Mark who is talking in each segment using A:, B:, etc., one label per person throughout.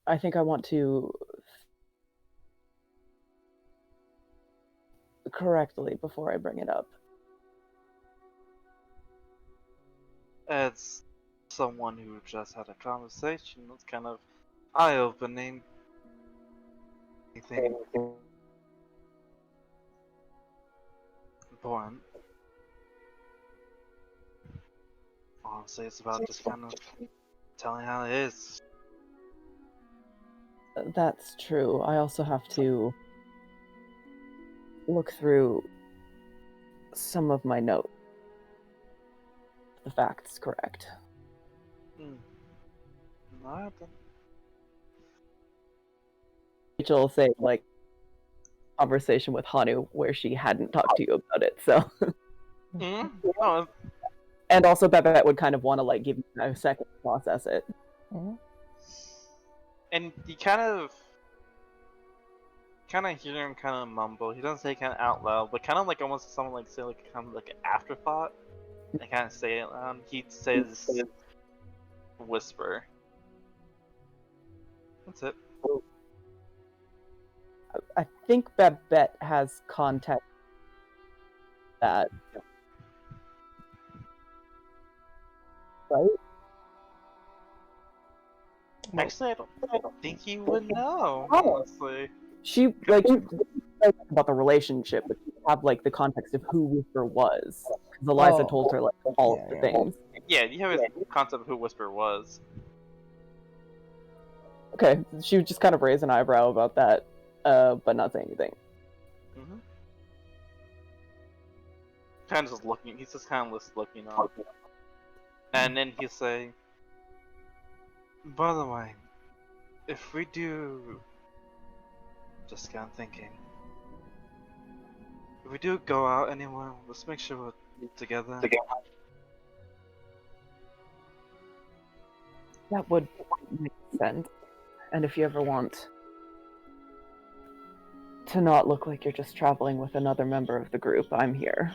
A: I think I want to correctly before I bring it up.
B: As someone who just had a conversation, it's kind of eye-opening. Anything important? Honestly, it's about just kind of telling how it is.
A: That's true. I also have to look through some of my notes. The fact's correct.
B: Alright then.
A: Rachel will say, like, conversation with Hanu where she hadn't talked to you about it, so.
B: Oh,
A: And also Babette would kind of want to, like, give you a second to process it.
B: and you kind of hear him kind of mumble. He doesn't say kind of out loud, but kind of like almost someone like say like kind of like an afterthought. And kind of say it loud. He says whisper. That's it.
A: I think Babette has context that. Right?
B: Actually, I don't think he would know. Honestly,
A: She like about the relationship, but she have like the context of who Whisper was. Because Eliza told her like all of the things.
B: yeah, you have his concept of who Whisper was.
A: Okay, she would just kind of raise an eyebrow about that, but not say anything.
B: Kind of just looking. He's just kind of just looking up, and then he'll say, "By the way, if we do, just kind of thinking, if we do go out anywhere, let's make sure we're together."
A: That would make sense. And if you ever want to not look like you're just traveling with another member of the group, I'm here.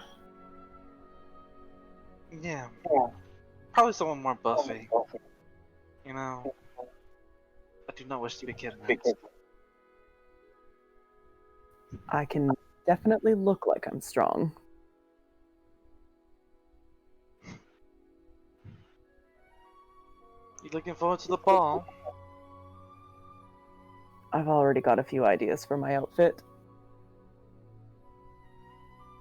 B: Yeah. Probably someone more buffy. You know, I do not wish to be kidnapped.
A: I can definitely look like I'm strong.
B: You looking forward to the ball?
A: I've already got a few ideas for my outfit.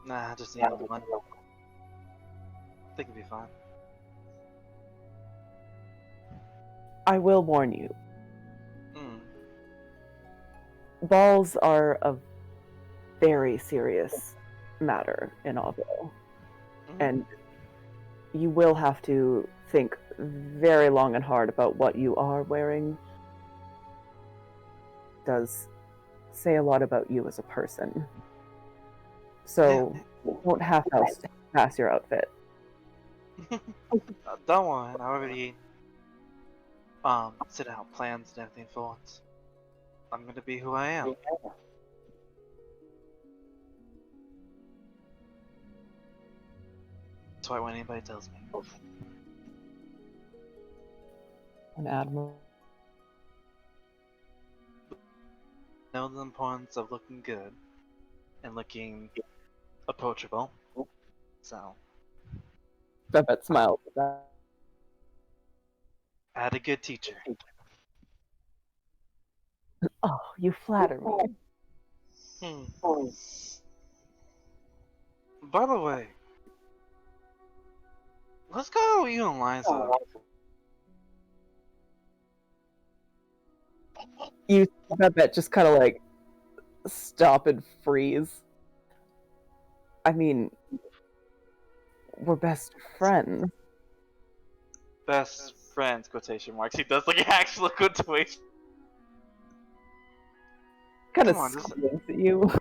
B: Nah, I just need one. I think it'll be fine.
A: I will warn you. Balls are a very serious matter in Auville. And you will have to think very long and hard about what you are wearing. It does say a lot about you as a person. So don't half-house pass your outfit.
B: Don't worry, I already set out plans and everything for it. I'm gonna be who I am. That's why when anybody tells me.
A: An admiral.
B: Know the importance of looking good and looking approachable. So
A: Babette smiled at that.
B: I had a good teacher.
A: Oh, you flatter me.
B: By the way, let's go with you and Liza.
A: You Babette just kind of like stop and freeze. I mean, we're best friends.
B: Best friends, quotation marks. He does like an actual quotation.
A: Kind of squints at you.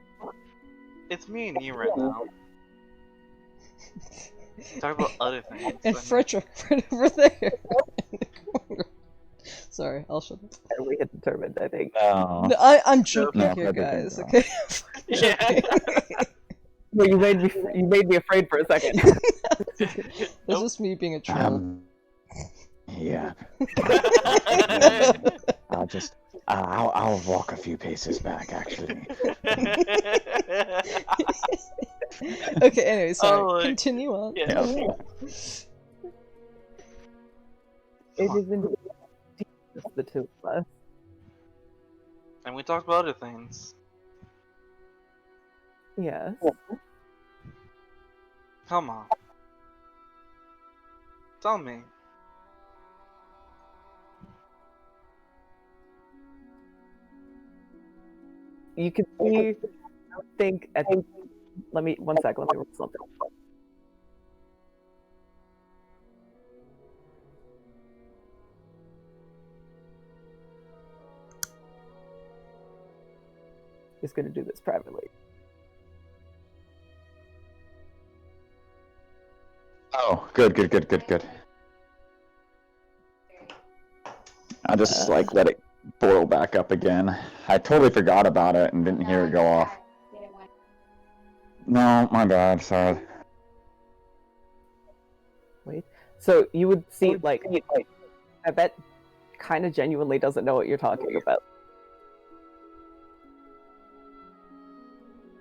B: It's me and you right now. Talk about other things.
C: And Frederick right over there. Sorry, I'll shut up.
A: We had determined, I think.
C: No, I'm joking here, guys. Okay.
B: Yeah.
A: Well, you made me afraid for a second.
C: That's just me being a troll.
D: Yeah. I'll just I'll walk a few paces back, actually.
C: Okay, anyway, sorry.
B: Oh,
C: Continue on.
B: yeah.
A: It is indeed just the two of us.
B: And we talked about other things.
A: Yes.
B: Come on. Tell me.
A: You can see, I think, let me roll something. Just gonna do this privately.
D: Oh, good. I just let it boil back up again. I totally forgot about it and didn't hear it go off. No, my bad. Sorry.
A: Wait. So you would see, I bet kind of genuinely doesn't know what you're talking about.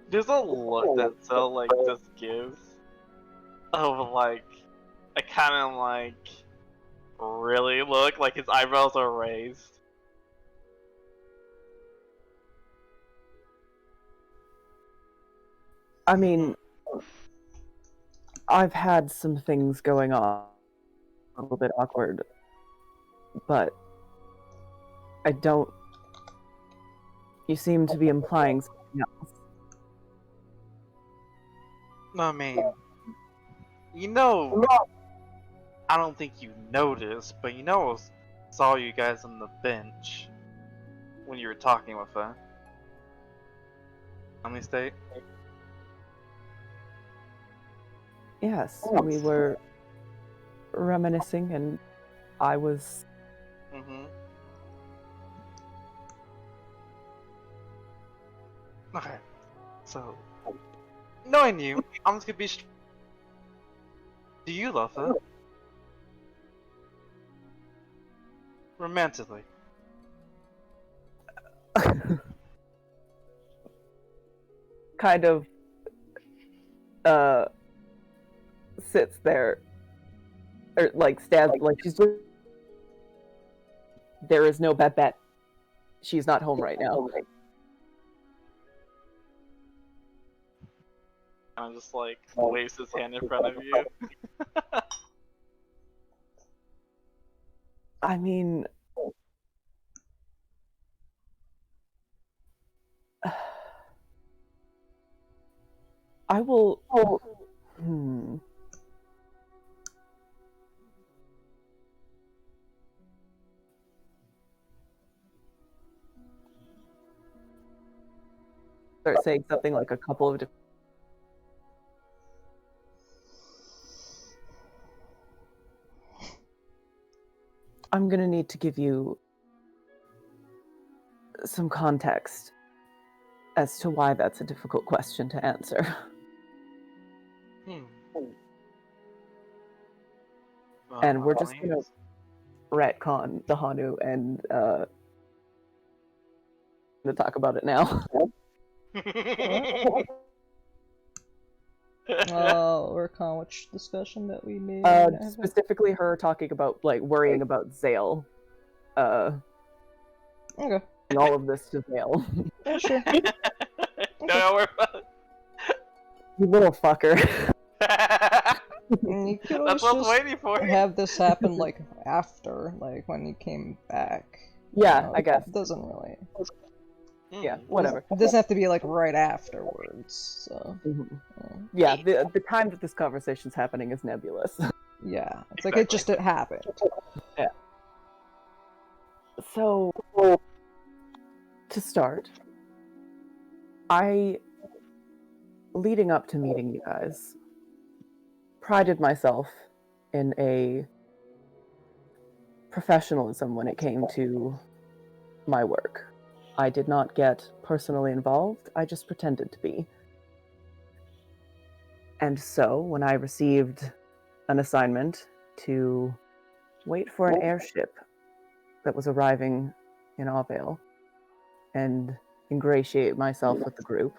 B: There's a look that Zael just gives of a kind of really look, like his eyebrows are raised.
A: I mean, I've had some things going on, a little bit awkward, but I don't. You seem to be implying something else.
B: No, I mean, I don't think you noticed, but I saw you guys on the bench when you were talking with her. On the state?
A: Yes, we were reminiscing, and I was.
B: Mm-hmm. Okay, so knowing you, I'm just gonna be. Do you love her? Romantically.
A: Kind of sits there, or stands, she's just. There is no Babette. She's not home right now.
B: And just waves his hand in front of you.
A: I mean, I will. Start saying something like a couple of different. I'm gonna need to give you some context as to why that's a difficult question to answer. And we're just gonna retcon the Hanu and to talk about it now.
C: Recon which discussion that we made?
A: Specifically her talking about worrying about Zael.
C: Okay.
A: And all of this to Zael.
C: Yeah, sure.
B: Don't worry about it.
A: You little fucker.
C: You could
B: That's what I was waiting for.
C: have this happen after, when you came back.
A: Yeah, I guess.
C: It doesn't really.
A: Yeah, whatever.
C: It doesn't have to be right afterwards. So.
A: Yeah, the time that this conversation's happening is nebulous.
C: Yeah, it's exactly. It happened.
A: Yeah. So, to start, leading up to meeting you guys, prided myself in a professionalism when it came to my work. I did not get personally involved, I just pretended to be. And so, when I received an assignment to wait for an airship that was arriving in Avale, and ingratiate myself with the group.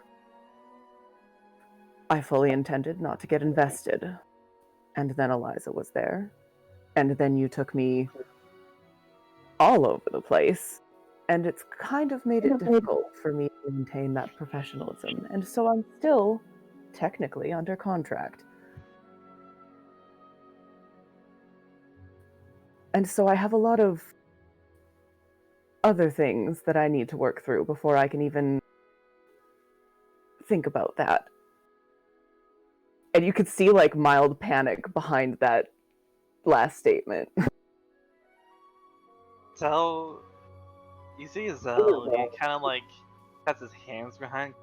A: I fully intended not to get invested. And then Eliza was there. And then you took me all over the place. And it's kind of made it difficult for me to maintain that professionalism. And so I'm still technically under contract. And so I have a lot of other things that I need to work through before I can even think about that. And you could see like mild panic behind that last statement.
B: Zael, you see Zael, he kind of like has his hands behind,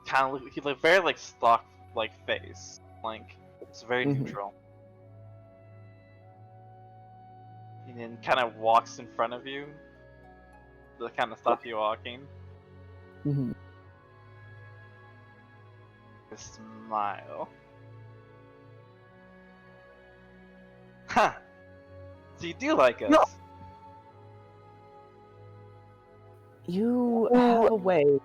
B: kind of he like very like stock like face, like it's very neutral, and then kind of walks in front of you to kind of stop you walking.
A: Mm-hmm.
B: A smile. Huh. So you do like us?
A: No. You have a way,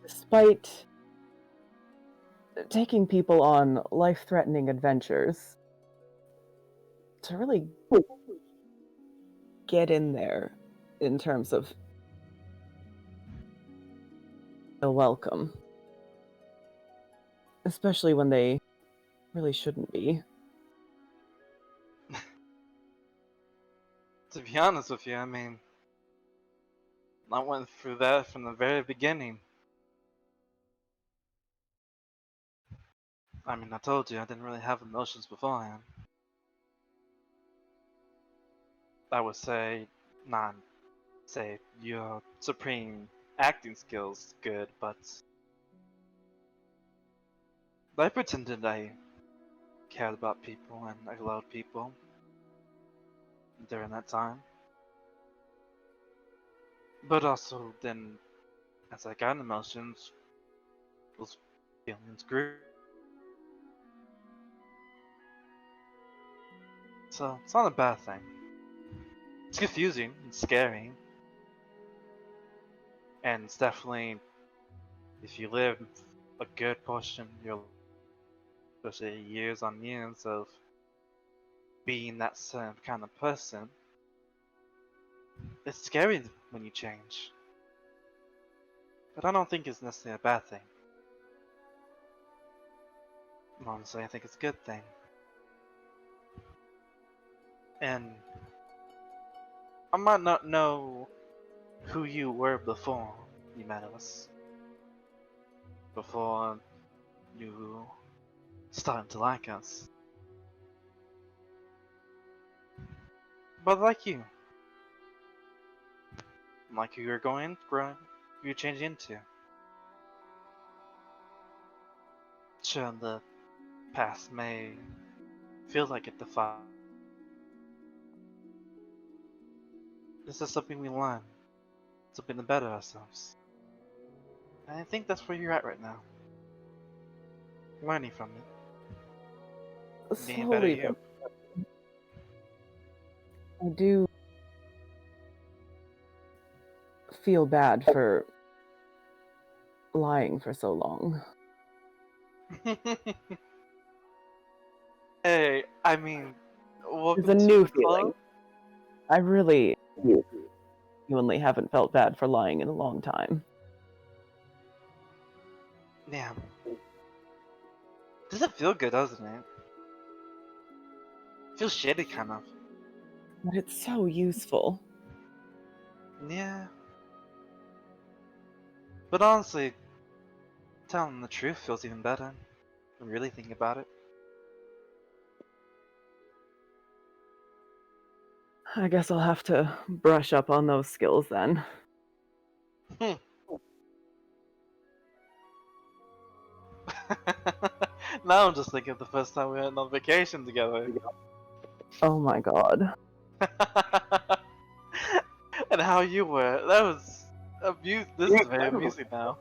A: despite taking people on life-threatening adventures, to really get in there in terms of a welcome. Especially when they really shouldn't be.
B: To be honest with you, I mean, I went through that from the very beginning. I mean, I told you I didn't really have emotions beforehand. I would say, not say your supreme acting skills good, but I pretended I cared about people and I loved people during that time. But also then, as I got emotions, those feelings grew. So it's not a bad thing. It's confusing, it's scary, and it's definitely, if you live a good portion of your life, especially years on years of being that certain kind of person, it's scary when you change. But I don't think it's necessarily a bad thing. Honestly, I think it's a good thing. And I might not know who you were before you met us. Before you started to like us. But like you. Like who you're growing, who you're changing into. Sure, the past may feel like it defies. This is something we learn. Something to better ourselves. And I think that's where you're at right now. Learning from it. Being a better
A: Slowly,
B: you.
A: I do feel bad for lying for so long.
B: Hey, I mean,
A: It's
B: welcome
A: a
B: to
A: new
B: the
A: feeling.
B: club.
A: I really genuinely haven't felt bad for lying in a long time.
B: Yeah. Doesn't feel good, doesn't it? Feels shitty, kind of.
A: But it's so useful.
B: Yeah. But honestly, telling the truth feels even better. When you really think about it.
A: I guess I'll have to brush up on those skills then.
B: Now I'm just thinking of the first time we went on vacation together.
A: Oh my god.
B: And how you were. That was this is very amusing now.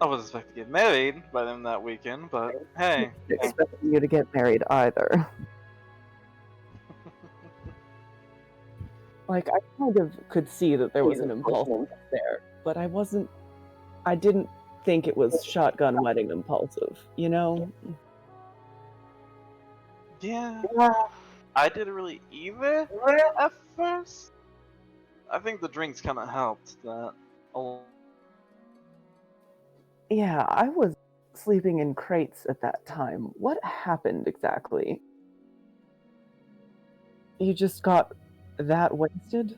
B: I was expecting to get married by them that weekend, but hey.
A: Expecting you to get married either. Like, I kind of could see that there was an impulse there, but I didn't think it was shotgun wedding impulsive, you know?
B: Yeah, I didn't really either at first. I think the drinks kind of helped that.
A: Yeah, I was sleeping in crates at that time. What happened exactly? You just got that wasted?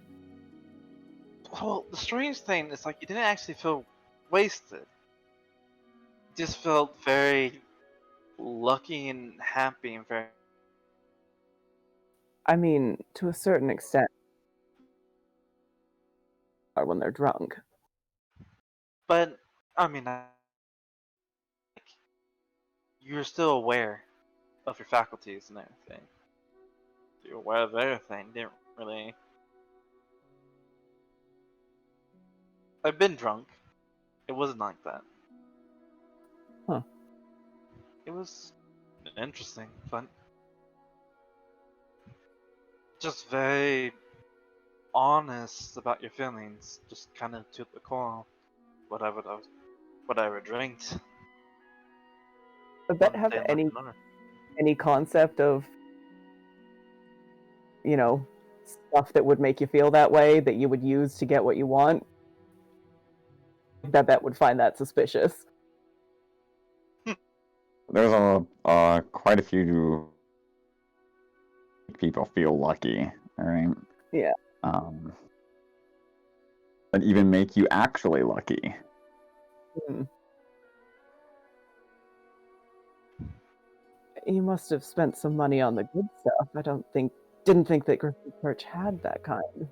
B: Well, the strange thing is, like, you didn't actually feel wasted. You just felt very lucky and happy and very.
A: I mean, to a certain extent, when they're drunk.
B: But, I mean, you're still aware of your faculties and everything. You're aware of everything. Didn't really. I've been drunk. It wasn't like that.
A: Huh.
B: It was interesting, but just very honest about your feelings. Just kind of to the core. Whatever drinks.
A: Babette
B: One
A: have
B: thing like another.
A: any concept of, you know, stuff that would make you feel that way that you would use to get what you want? Babette would find that suspicious.
D: There's quite a few people feel lucky, right?
A: Yeah.
D: But even make you actually lucky.
A: Hmm. You must have spent some money on the good stuff. Didn't think that Griffin Church had that kind.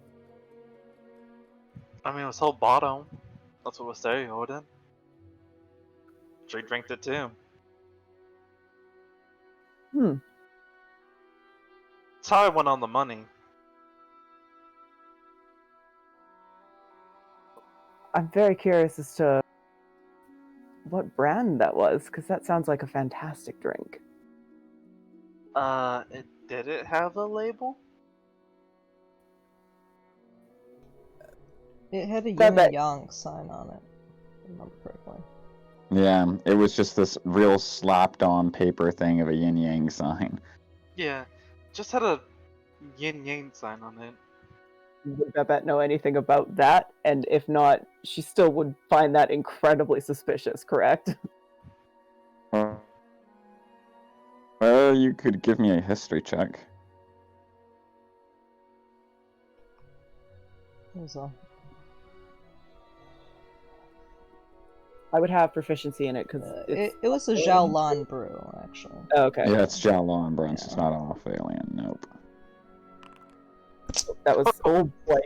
B: I mean, it was whole bottom. That's what was there, Odin. She drank it too.
A: Hmm.
B: That's how I went on the money.
A: I'm very curious as to what brand that was, because that sounds like a fantastic drink.
B: Did it have a label?
C: It had a yin
A: Babette.
C: and yang sign on it, if I remember correctly.
D: Yeah, it was just this real slapped on paper thing of a yin yang sign.
B: Yeah, just had a yin yang sign on it.
A: Would Babette know anything about that? And if not, she still would find that incredibly suspicious, correct?
D: You could give me a history check.
C: It was a
A: I would have proficiency in it because
C: it was a Xiaolan brew, actually.
A: Okay.
D: Yeah, it's Jalon Brunson.
C: Yeah.
D: It's not off alien. Nope.
A: That was oh boy.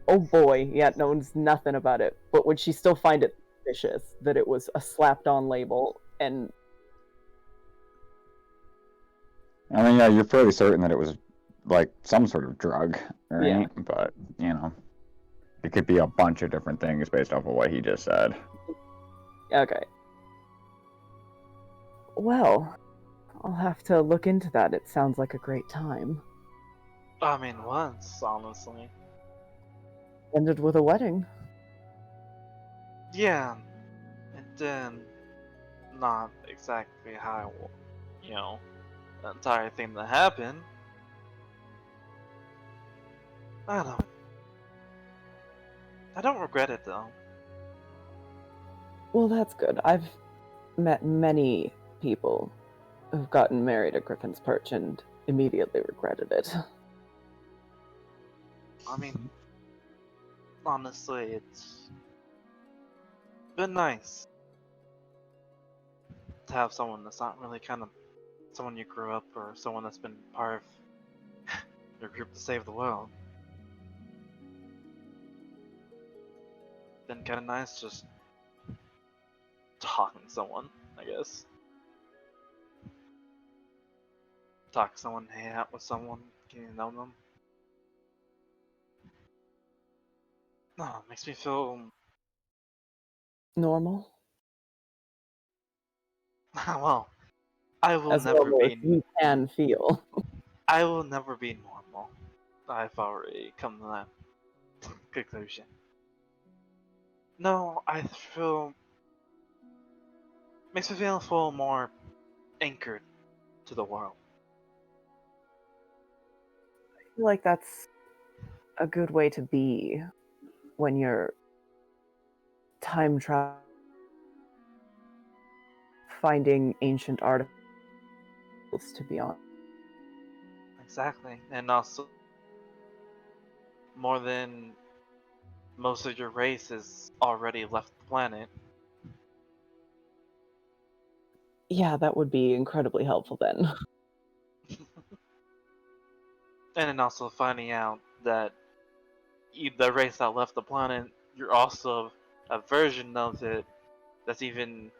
A: Oh boy. Yeah, knows nothing about it. But would she still find it suspicious that it was a slapped on label and
D: I mean, yeah, you're fairly certain that it was like some sort of drug, right?
A: Yeah.
D: But, you know, it could be a bunch of different things based off of what he just said.
A: okay. Well, I'll have to look into that. It sounds like a great time.
B: I mean, once, honestly.
A: Ended with a wedding.
B: Yeah, and then not exactly how, the entire thing that happened. I don't know. I don't regret it though.
A: Well, that's good. I've met many people who've gotten married at Griffin's Perch and immediately regretted it.
B: I mean, honestly, it's been nice to have someone that's not really kind of someone you grew up or someone that's been part of your group to save the world. Been kind of nice just talking to someone, I guess. Talk to someone, hang out with someone, getting to know them. No, it makes me feel
A: Normal?
B: Well, I will
A: as
B: never
A: normal as
B: be.
A: you can feel.
B: I will never be normal. I've already come to that conclusion. No, I feel makes me feel more anchored to the world.
A: I feel like that's a good way to be when you're time travel, finding ancient artifacts to be on.
B: Exactly, and also more than most of your race has already left the planet.
A: Yeah, that would be incredibly helpful then.
B: And then also finding out that the race that left the planet, you're also a version of it that's even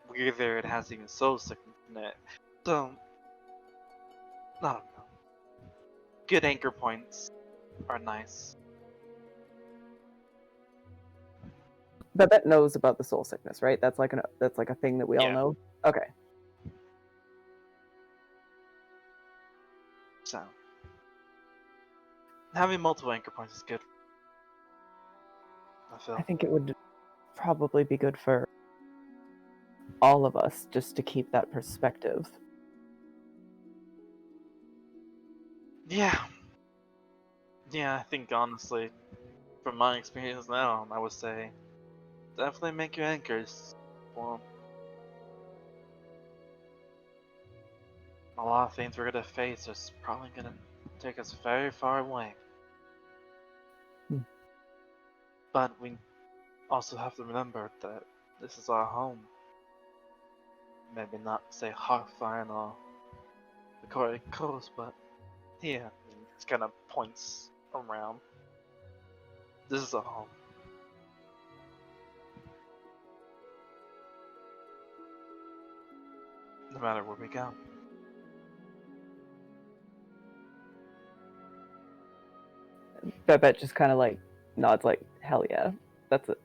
B: weirder. It has even soul sickness in it. So, I don't know. Good anchor points are nice.
A: Babette knows about the soul sickness, right? That's like a thing that we all
B: Yeah.
A: know. Okay.
B: So, having multiple anchor points is good. I feel.
A: I think it would probably be good for all of us just to keep that perspective.
B: Yeah. Yeah, I think honestly, from my experience now, I would say definitely make your anchors. Well, a lot of things we're gonna face is probably gonna take us very far away.
A: Hmm.
B: But we also have to remember that this is our home. Maybe not say Hearthfire or the Corey Coast, but here, it kind of points around. This is our home. No matter where we go.
A: Babette just kind of like nods, like, hell yeah.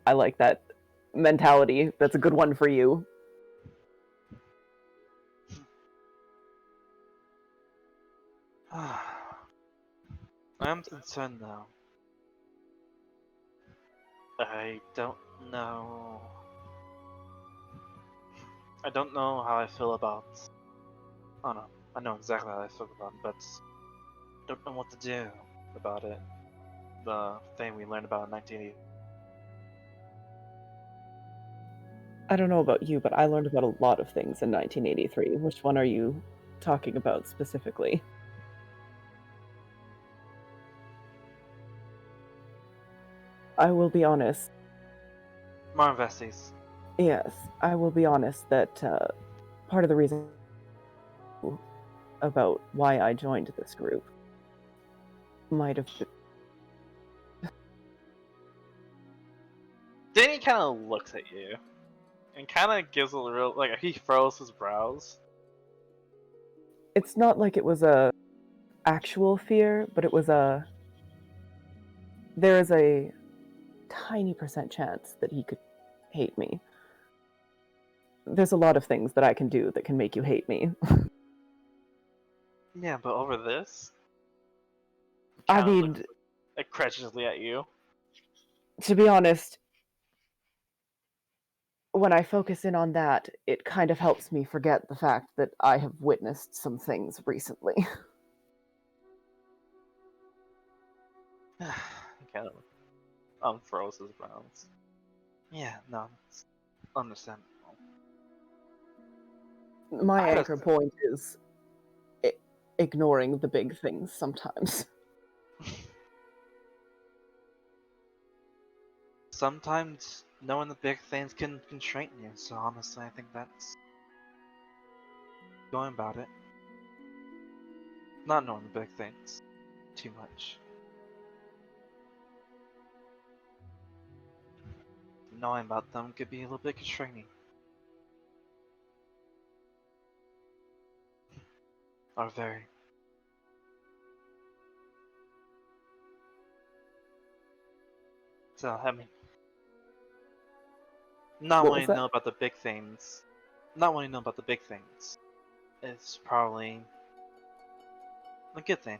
A: I like that mentality. That's a good one for you.
B: I'm concerned now. I don't know. I don't know how I feel about. Oh no, I know exactly how I feel about it, but don't know what to do about it. The thing we learned about in 1980.
A: I don't know about you, but I learned about a lot of things in 1983. Which one are you talking about specifically? I will be honest.
B: More investies.
A: Yes, I will be honest that part of the reason about why I joined this group might have been.
B: Then he kind of looks at you and kind of gives a real like he furrows his brows.
A: It's not like it was a actual fear, but it was a. There is a tiny percent chance that he could hate me. There's a lot of things that I can do that can make you hate me.
B: Yeah, but over this, he
A: I
B: kind of looks
A: mean,
B: incredulously at you.
A: to be honest, when I focus in on that, it kind of helps me forget the fact that I have witnessed some things recently.
B: He kind of unfurrows his brows. Yeah, no, it's understandable.
A: My
B: I just
A: anchor point is ignoring the big things sometimes.
B: sometimes knowing the big things can constrain you. So honestly, I think that's going about it. Not knowing the big things too much. Knowing about them could be a little bit constraining. Or very. So, I mean, not
A: What was
B: wanting to
A: that?
B: know about the big things not wanting to know about the big things is probably a good thing.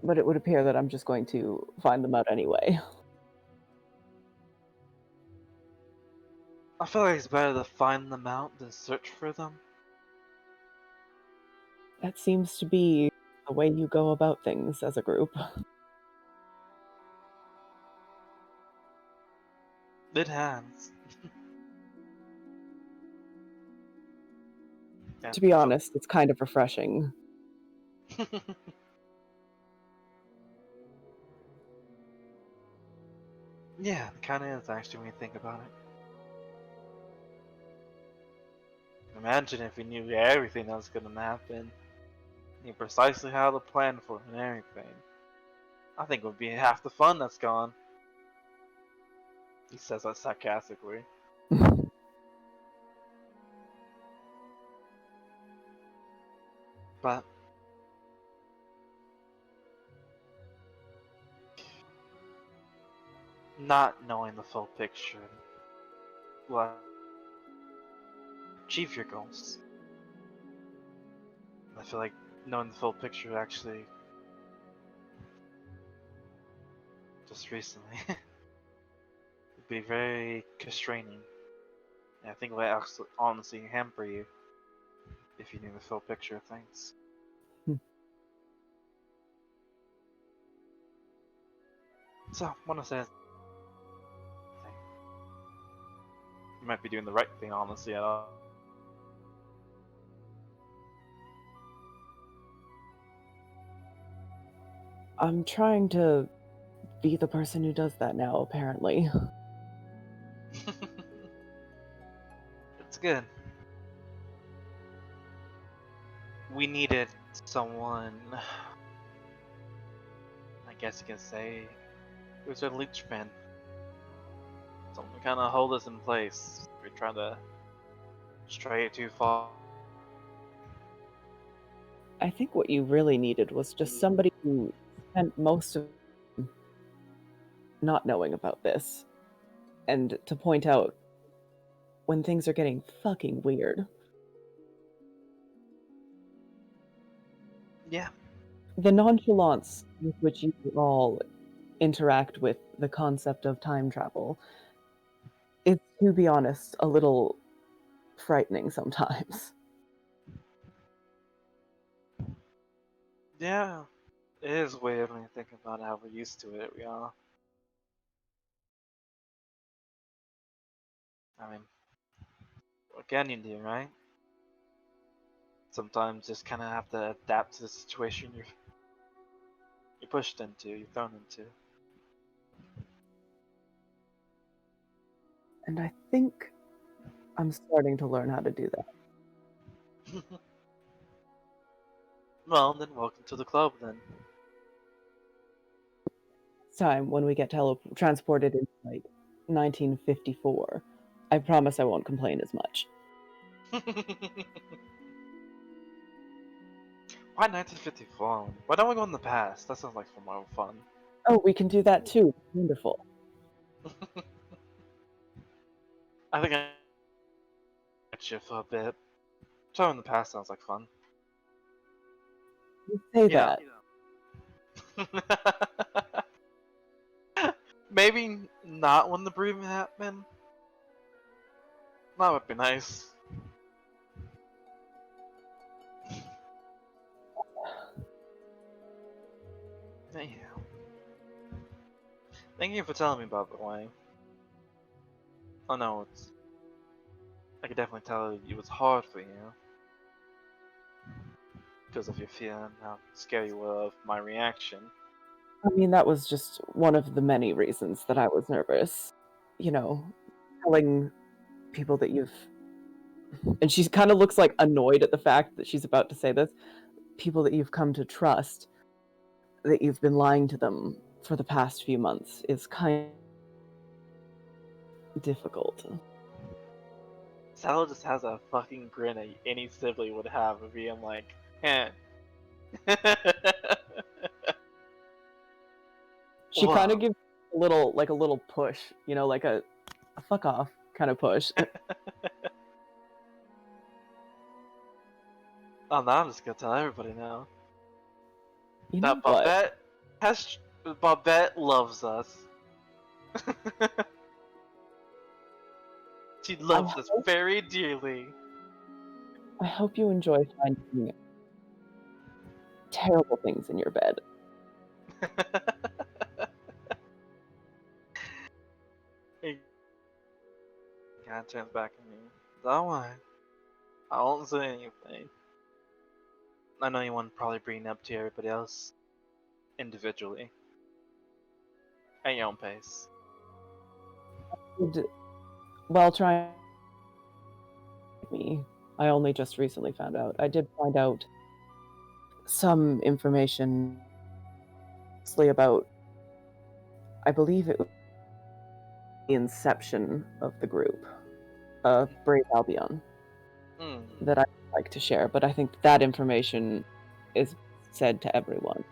A: But it would appear that I'm just going to find them out anyway.
B: I feel like it's better to find them out than search for them.
A: That seems to be the way you go about things as a group.
B: It has. Yeah,
A: To be
B: so-
A: honest, it's kind of refreshing.
B: Yeah, it kind of is actually when you think about it. Imagine if we knew everything that was going to happen, knew precisely how to plan for it and everything. I think it would be half the fun that's gone. He says that sarcastically. But not knowing the full picture will achieve your goals. I feel like knowing the full picture actually just recently would be very constraining. And I think it would actually honestly hamper you if you knew the full picture of things. So, want to say you might be doing the right thing, honestly. At all.
A: I'm trying to be the person who does that now, apparently.
B: It's good. We needed someone, I guess you can say, who's a linchpin. Someone to kind of hold us in place. We're trying to stray too far.
A: I think what you really needed was just somebody who spent most of not knowing about this, and to point out when things are getting fucking weird.
B: Yeah.
A: The nonchalance with which you all interact with the concept of time travel is, to be honest, a little frightening sometimes.
B: Yeah. It is weird when you think about how we're used to it. We are. I mean, what can you do, right? Sometimes just kind of have to adapt to the situation you're pushed into, you're thrown into.
A: And I think I'm starting to learn how to do that.
B: Well, then welcome to the club then.
A: This time, when we get transported into like 1954, I promise I won't complain as much.
B: Why 1954? Why don't we go in the past? That sounds like some more fun.
A: Oh, we can do that too. Wonderful.
B: I think I get you for a bit. Travel in the past sounds like fun.
A: You say
B: Yeah.
A: that.
B: Maybe not when the bereavement happened. That would be nice. Yeah. Thank you for telling me, by the way. Oh no, I could definitely tell it was hard for you. Because of your fear and how scared you were of my reaction.
A: I mean, that was just one of the many reasons that I was nervous. You know, telling people that you've. And she kind of looks like annoyed at the fact that she's about to say this. People that you've come to trust, that you've been lying to them for the past few months, is kind of difficult.
B: Sal just has a fucking grin that any sibling would have of being like, eh.
A: She kind
B: Wow.
A: of gives a little push, like a fuck off kind of push.
B: Oh, now I'm just gonna tell everybody now
A: You know
B: that
A: what?
B: Babette loves us. She loves us very dearly.
A: I hope you enjoy finding terrible things in your bed.
B: He kind of turns back at me. Don't worry. I won't say anything. I know you want to probably bring it up to everybody else individually. At your own pace.
A: While trying me, I only just recently found out. I did find out some information about, I believe it was the inception of the group, Brave Albion, that I'd like to share, but I think that information is said to everyone.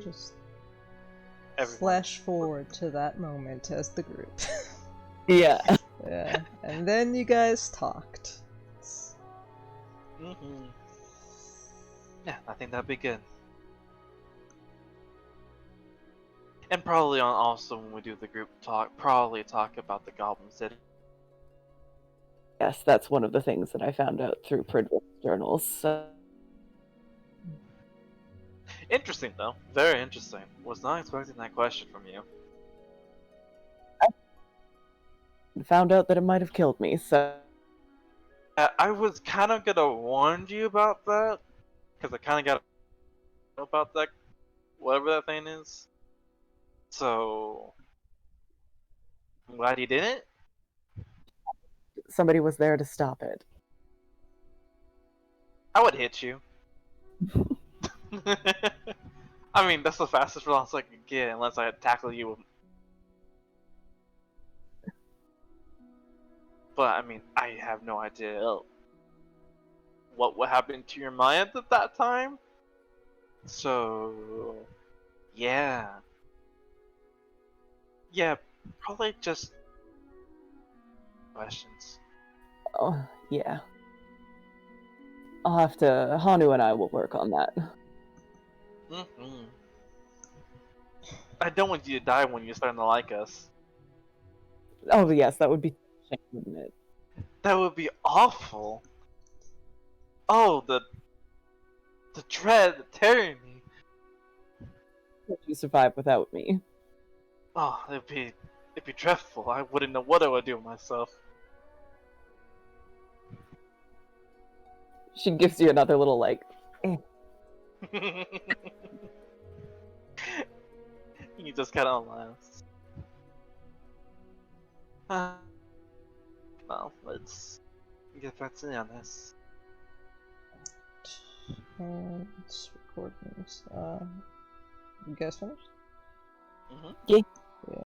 C: Just
B: Everyone.
C: flash forward to that moment as the group.
A: Yeah.
C: Yeah, and then you guys talked.
B: Yeah, I think that'd be good. And probably also when we do the group talk, probably talk about the Goblin City.
A: Yes, that's one of the things that I found out through Pridwood's journals. So.
B: Interesting though, very interesting. Was not expecting that question from you.
A: I found out that it might have killed me, so.
B: I was kind of gonna warn you about that, because I kind of got about that, whatever that thing is. So, I'm glad you didn't.
A: Somebody was there to stop it.
B: I would hit you. I mean, that's the fastest response I could get unless I tackle you. But I mean, I have no idea what happened to your mind at that time. So, yeah. Yeah, probably just questions.
A: Oh, yeah. I'll have to. Hanu and I will work on that.
B: I don't want you to die when you're starting to like us.
A: Oh, yes, that would be shame, wouldn't it?
B: That would be awful. Oh, the dread, the terror in me.
A: Would you survive without me?
B: Oh, it'd be dreadful. I wouldn't know what I would do with myself.
A: She gives you another little, like, eh.
B: He just kind of laughs. Well, let's get back to this.
C: And it's recordings. You guys finished?
A: Yeah.
C: Yeah.